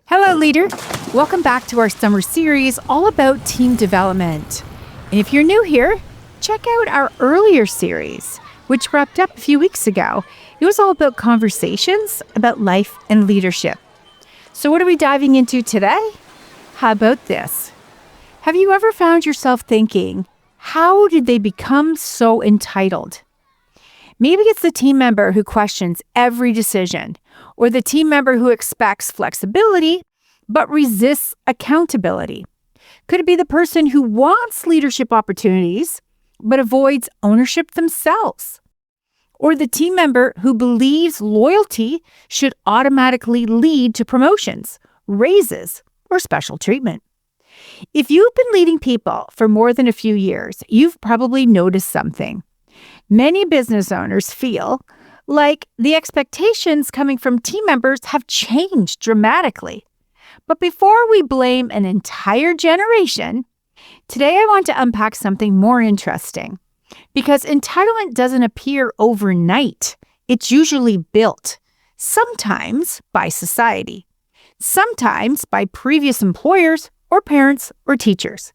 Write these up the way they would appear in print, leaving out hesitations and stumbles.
Hello, leader. Welcome back to our summer series all about team development. And if you're new here, check out our earlier series, which wrapped up a few weeks ago. It was all about conversations about life and leadership. So what are we diving into today? How about this? Have you ever found yourself thinking, how did they become so entitled? Maybe it's the team member who questions every decision, or the team member who expects flexibility but resists accountability. Could it be the person who wants leadership opportunities but avoids ownership themselves? Or the team member who believes loyalty should automatically lead to promotions, raises, or special treatment? If you've been leading people for more than a few years, you've probably noticed something. Many business owners feel like the expectations coming from team members have changed dramatically. But before we blame an entire generation, today I want to unpack something more interesting. Because entitlement doesn't appear overnight. It's usually built, sometimes by society, sometimes by previous employers or parents or teachers,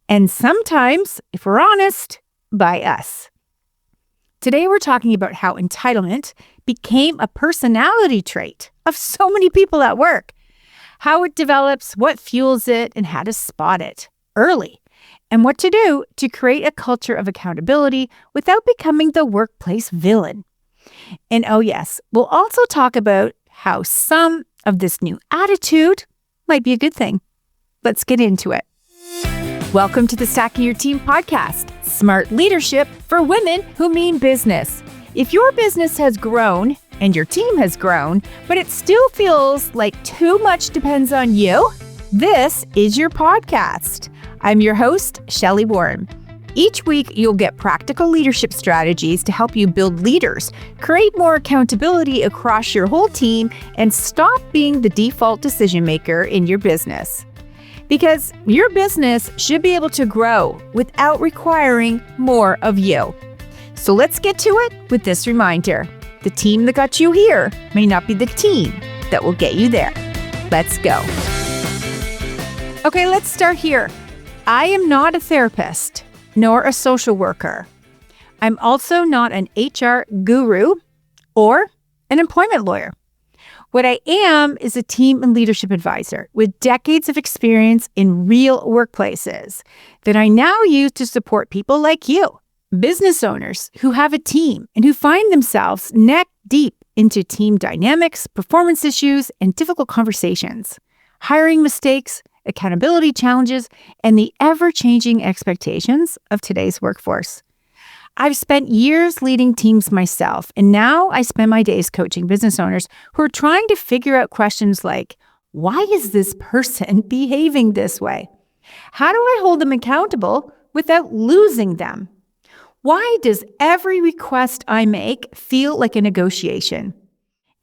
and sometimes, if we're honest, by us. Today, we're talking about how entitlement became a personality trait of so many people at work, how it develops, what fuels it, and how to spot it early, and what to do to create a culture of accountability without becoming the workplace villain. And oh yes, we'll also talk about how some of this new attitude might be a good thing. Let's get into it. Welcome to the Stacking Your Team podcast, smart leadership for women who mean business. If your business has grown and your team has grown, but it still feels like too much depends on you, this is your podcast. I'm your host, Shelli Warren. Each week, you'll get practical leadership strategies to help you build leaders, create more accountability across your whole team, and stop being the default decision maker in your business. Because your business should be able to grow without requiring more of you. So let's get to it with this reminder. The team that got you here may not be the team that will get you there. Let's go. Okay, let's start here. I am not a therapist, nor a social worker. I'm also not an HR guru or an employment lawyer. What I am is a team and leadership advisor with decades of experience in real workplaces that I now use to support people like you, business owners who have a team and who find themselves neck deep into team dynamics, performance issues, and difficult conversations, hiring mistakes, accountability challenges, and the ever-changing expectations of today's workforce. I've spent years leading teams myself, and now I spend my days coaching business owners who are trying to figure out questions like, why is this person behaving this way? How do I hold them accountable without losing them? Why does every request I make feel like a negotiation?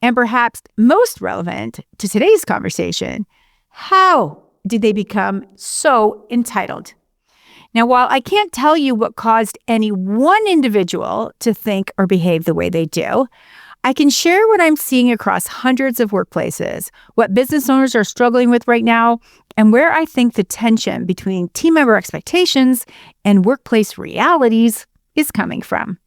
And perhaps most relevant to today's conversation, how did they become so entitled? Now, while I can't tell you what caused any one individual to think or behave the way they do, I can share what I'm seeing across hundreds of workplaces, what business owners are struggling with right now, and where I think the tension between team member expectations and workplace realities is coming from.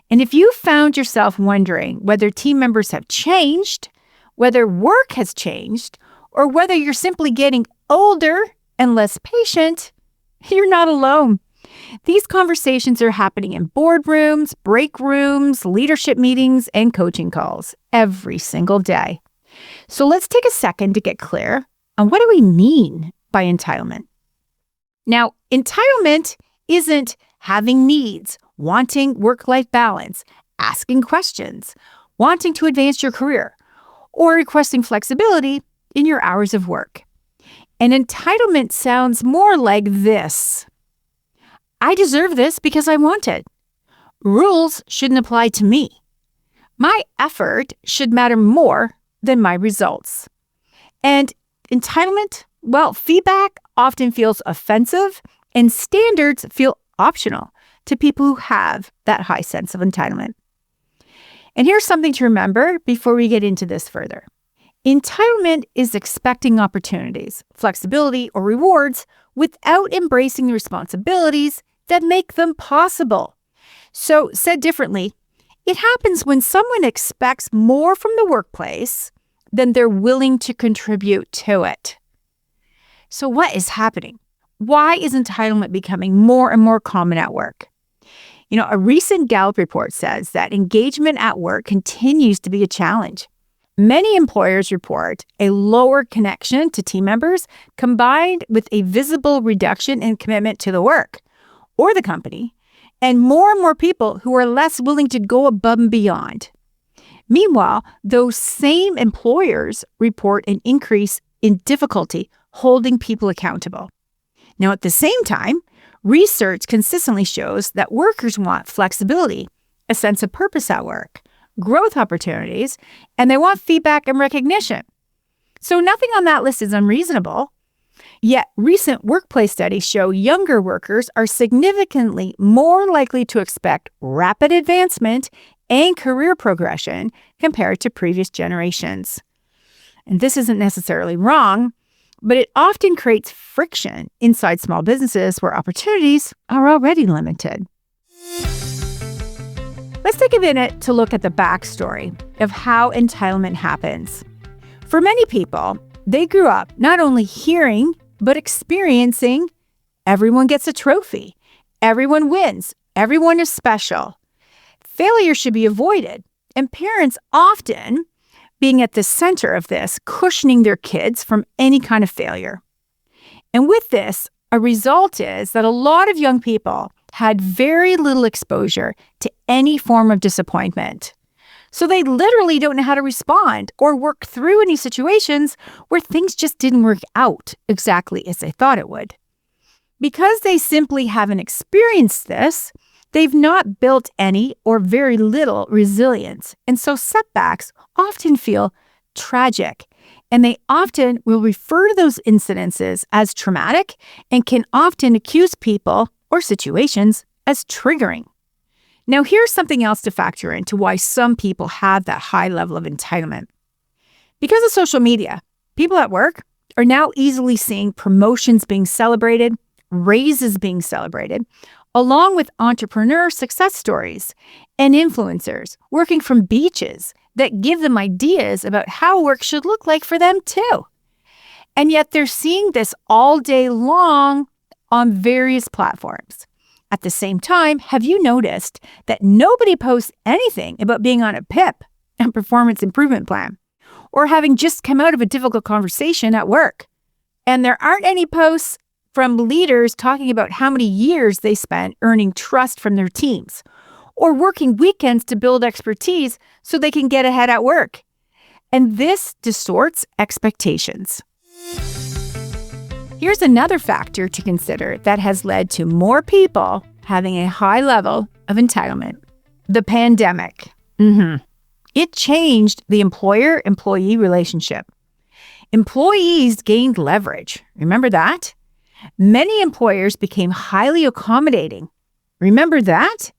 And if you found yourself wondering whether team members have changed, whether work has changed, or whether you're simply getting older and less patient, you're not alone. These conversations are happening in boardrooms, break rooms, leadership meetings, and coaching calls every single day. So let's take a second to get clear on what do we mean by entitlement. Now, entitlement isn't having needs, wanting work-life balance, asking questions, wanting to advance your career, or requesting flexibility in your hours of work. And entitlement sounds more like this. I deserve this because I want it. Rules shouldn't apply to me. My effort should matter more than my results. And entitlement, well, feedback often feels offensive and standards feel optional to people who have that high sense of entitlement. And here's something to remember before we get into this further. Entitlement is expecting opportunities, flexibility, or rewards without embracing the responsibilities that make them possible. So, said differently, it happens when someone expects more from the workplace than they're willing to contribute to it. So, what is happening? Why is entitlement becoming more and more common at work? A recent Gallup report says that engagement at work continues to be a challenge. Many employers report a lower connection to team members combined with a visible reduction in commitment to the work or the company, and more people who are less willing to go above and beyond. Meanwhile, those same employers report an increase in difficulty holding people accountable. Now, at the same time, research consistently shows that workers want flexibility, a sense of purpose at work, growth opportunities, and they want feedback and recognition. So nothing on that list is unreasonable. Yet recent workplace studies show younger workers are significantly more likely to expect rapid advancement and career progression compared to previous generations. And this isn't necessarily wrong, but it often creates friction inside small businesses where opportunities are already limited. Let's take a minute to look at the backstory of how entitlement happens. For many people, they grew up not only hearing, but experiencing everyone gets a trophy, everyone wins, everyone is special. Failure should be avoided, and parents often being at the center of this, cushioning their kids from any kind of failure. And with this, a result is that a lot of young people had very little exposure to any form of disappointment. So they literally don't know how to respond or work through any situations where things just didn't work out exactly as they thought it would. Because they simply haven't experienced this, they've not built any or very little resilience. And so setbacks often feel tragic, and they often will refer to those incidences as traumatic and can often accuse people or situations as triggering. Now, here's something else to factor into why some people have that high level of entitlement. Because of social media, people at work are now easily seeing promotions being celebrated, raises being celebrated, along with entrepreneur success stories and influencers working from beaches that give them ideas about how work should look like for them too. And yet they're seeing this all day long on various platforms. At the same time, have you noticed that nobody posts anything about being on a PIP, a performance improvement plan, or having just come out of a difficult conversation at work? And there aren't any posts from leaders talking about how many years they spent earning trust from their teams, or working weekends to build expertise so they can get ahead at work. And this distorts expectations. Here's another factor to consider that has led to more people having a high level of entitlement. The pandemic. It changed the employer-employee relationship. Employees gained leverage. Remember that? Many employers became highly accommodating. Remember that?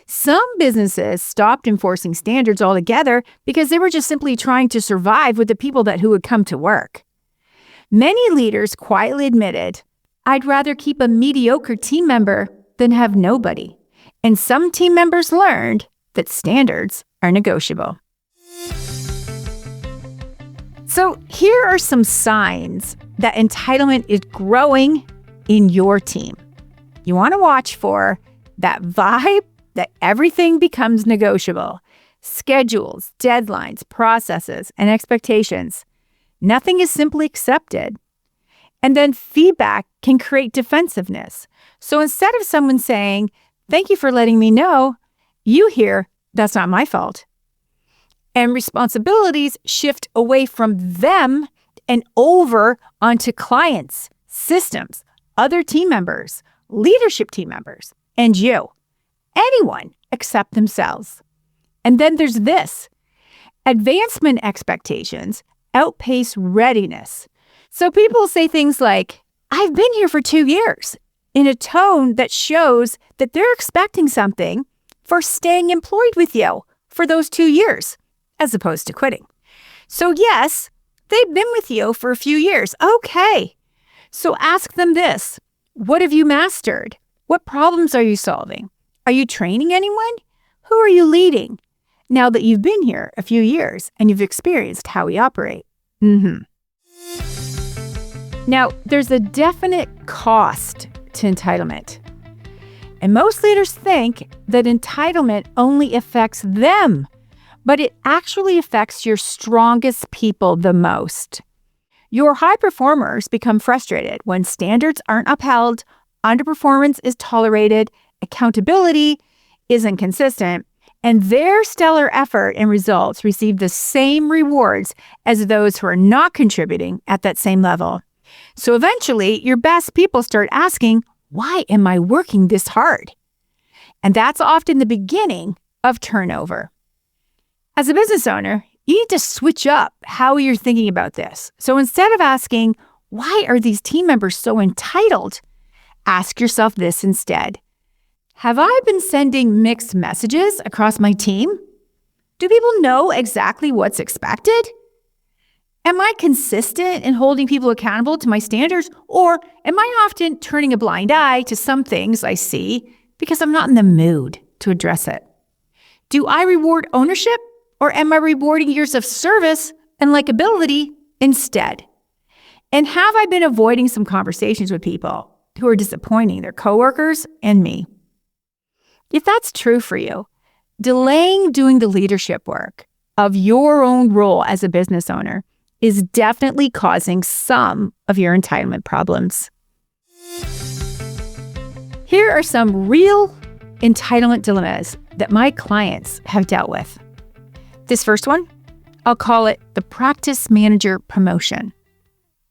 Some businesses stopped enforcing standards altogether because they were just simply trying to survive with the people who would come to work. Many leaders quietly admitted, "I'd rather keep a mediocre team member than have nobody." And some team members learned that standards are negotiable. So here are some signs that entitlement is growing in your team. You want to watch for that vibe that everything becomes negotiable. Schedules, deadlines, processes, and expectations. Nothing is simply accepted. And then feedback can create defensiveness. So instead of someone saying, "Thank you for letting me know," you hear, "That's not my fault." And responsibilities shift away from them and over onto clients, systems, other team members, leadership team members, and you. Anyone except themselves. And then there's this. Advancement expectations outpace readiness. So people say things like, "I've been here for 2 years," in a tone that shows that they're expecting something for staying employed with you for those 2 years, as opposed to quitting. So yes, They've been with you for a few years. Okay. So ask them this. What have you mastered? What problems are you solving? Are you training anyone? Who are you leading? Now that you've been here a few years and you've experienced how we operate. Now, there's a definite cost to entitlement. And most leaders think that entitlement only affects them, but it actually affects your strongest people the most. Your high performers become frustrated when standards aren't upheld, underperformance is tolerated, accountability isn't consistent, and their stellar effort and results receive the same rewards as those who are not contributing at that same level. So eventually, your best people start asking, why am I working this hard? And that's often the beginning of turnover. As a business owner, you need to switch up how you're thinking about this. So instead of asking, why are these team members so entitled? Ask yourself this instead. Have I been sending mixed messages across my team? Do people know exactly what's expected? Am I consistent in holding people accountable to my standards, or am I often turning a blind eye to some things I see because I'm not in the mood to address it? Do I reward ownership, or am I rewarding years of service and likability instead? And have I been avoiding some conversations with people who are disappointing their coworkers and me? If that's true for you, delaying doing the leadership work of your own role as a business owner is definitely causing some of your entitlement problems. Here are some real entitlement dilemmas that my clients have dealt with. This first one, I'll call it the practice manager promotion.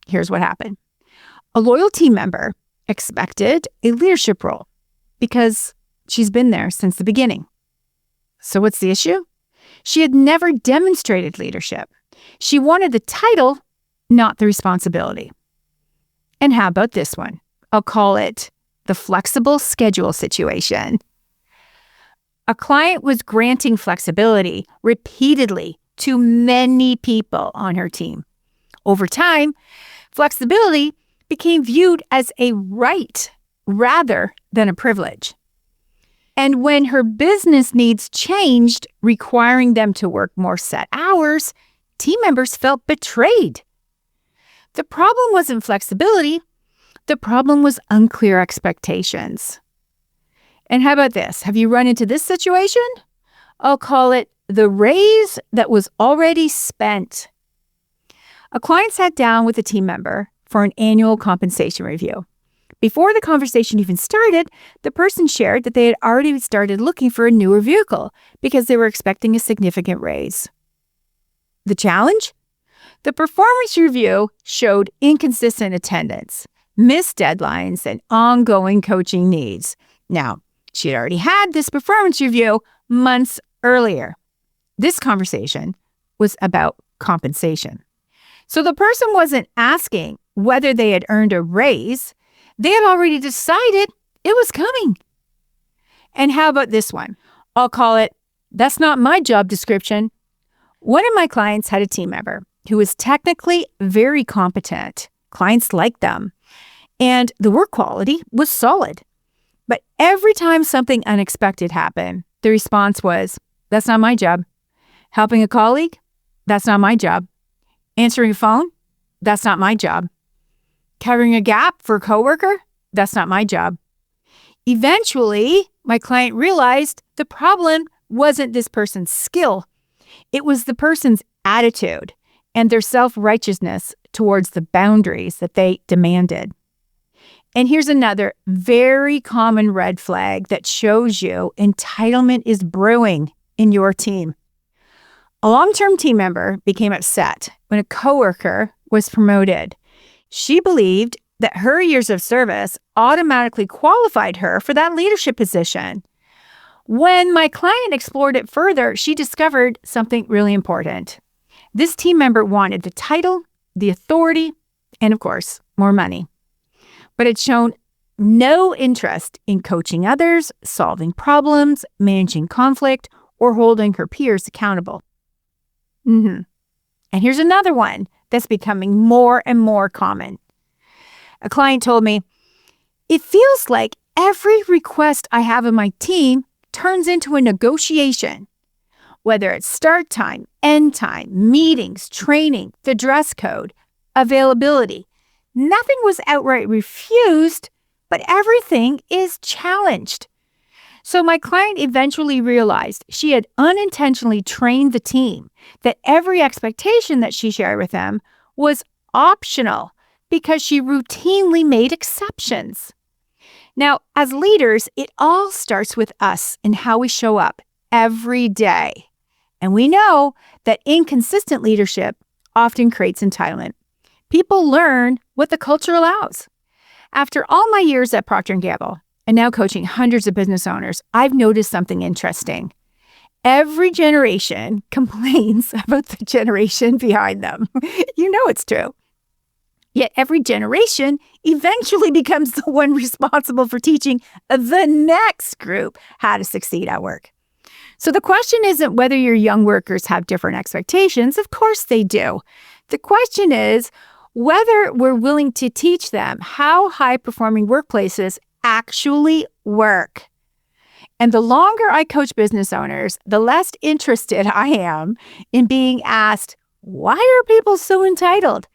Here's what happened. A loyal team member expected a leadership role because she's been there since the beginning. So what's the issue? She had never demonstrated leadership. She wanted the title, not the responsibility. And how about this one? I'll call it the flexible schedule situation. A client was granting flexibility repeatedly to many people on her team. Over time, flexibility became viewed as a right rather than a privilege. And when her business needs changed, requiring them to work more set hours, team members felt betrayed. The problem wasn't flexibility. The problem was unclear expectations. And how about this? Have you run into this situation? I'll call it the raise that was already spent. A client sat down with a team member for an annual compensation review. Before the conversation even started, the person shared that they had already started looking for a newer vehicle because they were expecting a significant raise. The challenge? The performance review showed inconsistent attendance, missed deadlines, and ongoing coaching needs. Now, she had already had this performance review months earlier. This conversation was about compensation. So the person wasn't asking whether they had earned a raise. They had already decided it was coming. And how about this one? I'll call it, that's not my job description. One of my clients had a team member who was technically very competent. Clients liked them. And the work quality was solid. But every time something unexpected happened, the response was, that's not my job. Helping a colleague? That's not my job. Answering a phone? That's not my job. Covering a gap for a coworker? That's not my job. Eventually, my client realized the problem wasn't this person's skill. It was the person's attitude and their self-righteousness towards the boundaries that they demanded. And here's another very common red flag that shows you entitlement is brewing in your team. A long-term team member became upset when a coworker was promoted. She believed that her years of service automatically qualified her for that leadership position. When my client explored it further, she discovered something really important. This team member wanted the title, the authority, and of course, more money. But had shown no interest in coaching others, solving problems, managing conflict, or holding her peers accountable. And here's another one that's becoming more and more common. A client told me, "It feels like every request I have in my team turns into a negotiation. Whether it's start time, end time, meetings, training, the dress code, availability. Nothing was outright refused, but everything is challenged." So my client eventually realized she had unintentionally trained the team that every expectation that she shared with them was optional because she routinely made exceptions. Now, as leaders, it all starts with us and how we show up every day. And we know that inconsistent leadership often creates entitlement. People learn what the culture allows. After all my years at Procter & Gamble, and now coaching hundreds of business owners, I've noticed something interesting. Every generation complains about the generation behind them. You know it's true. Yet every generation eventually becomes the one responsible for teaching the next group how to succeed at work. So the question isn't whether your young workers have different expectations. Of course they do. The question is whether we're willing to teach them how high-performing workplaces actually work. And the longer I coach business owners, the less interested I am in being asked, why are people so entitled?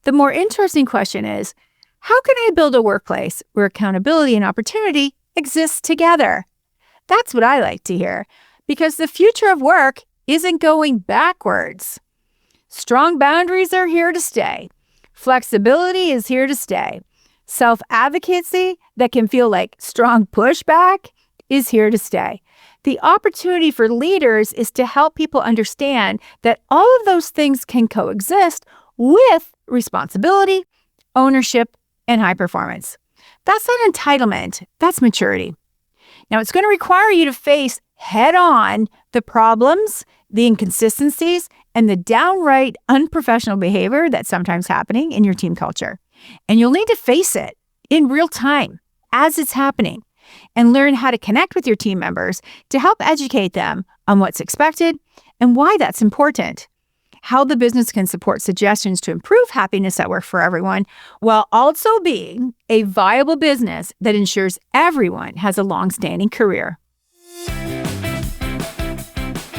The more interesting question is, how can I build a workplace where accountability and opportunity exist together? That's what I like to hear, because the future of work isn't going backwards. Strong boundaries are here to stay. Flexibility is here to stay. Self-advocacy that can feel like strong pushback is here to stay. The opportunity for leaders is to help people understand that all of those things can coexist with responsibility, ownership, and high performance. That's not entitlement, that's maturity. Now, it's going to require you to face head-on the problems, the inconsistencies, and the downright unprofessional behavior that's sometimes happening in your team culture. And you'll need to face it in real time as it's happening and learn how to connect with your team members to help educate them on what's expected and why that's important, how the business can support suggestions to improve happiness at work for everyone, while also being a viable business that ensures everyone has a long-standing career.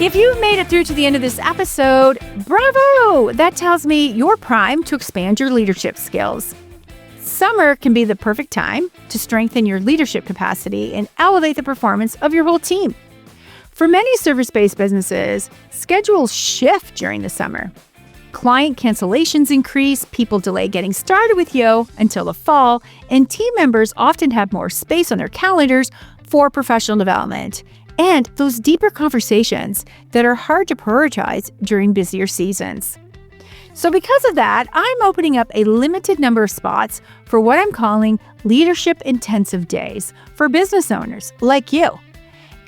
If you've made it through to the end of this episode, bravo! That tells me you're primed to expand your leadership skills. Summer can be the perfect time to strengthen your leadership capacity and elevate the performance of your whole team. For many service-based businesses, schedules shift during the summer. Client cancellations increase, people delay getting started with you until the fall, and team members often have more space on their calendars for professional development and those deeper conversations that are hard to prioritize during busier seasons. So because of that, I'm opening up a limited number of spots for what I'm calling leadership intensive days for business owners like you.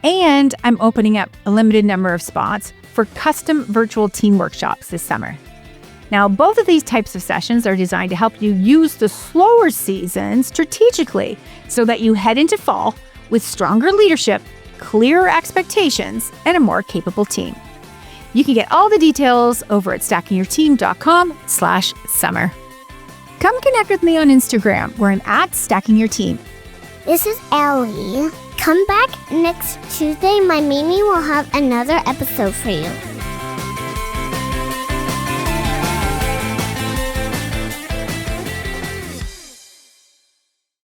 And I'm opening up a limited number of spots for custom virtual team workshops this summer. Now, both of these types of sessions are designed to help you use the slower season strategically so that you head into fall with stronger leadership, clearer expectations, and a more capable team. You can get all the details over at stackingyourteam.com/summer. Come connect with me on Instagram, where I'm at stackingyourteam. This is Ellie. Come back next Tuesday. My Mimi will have another episode for you.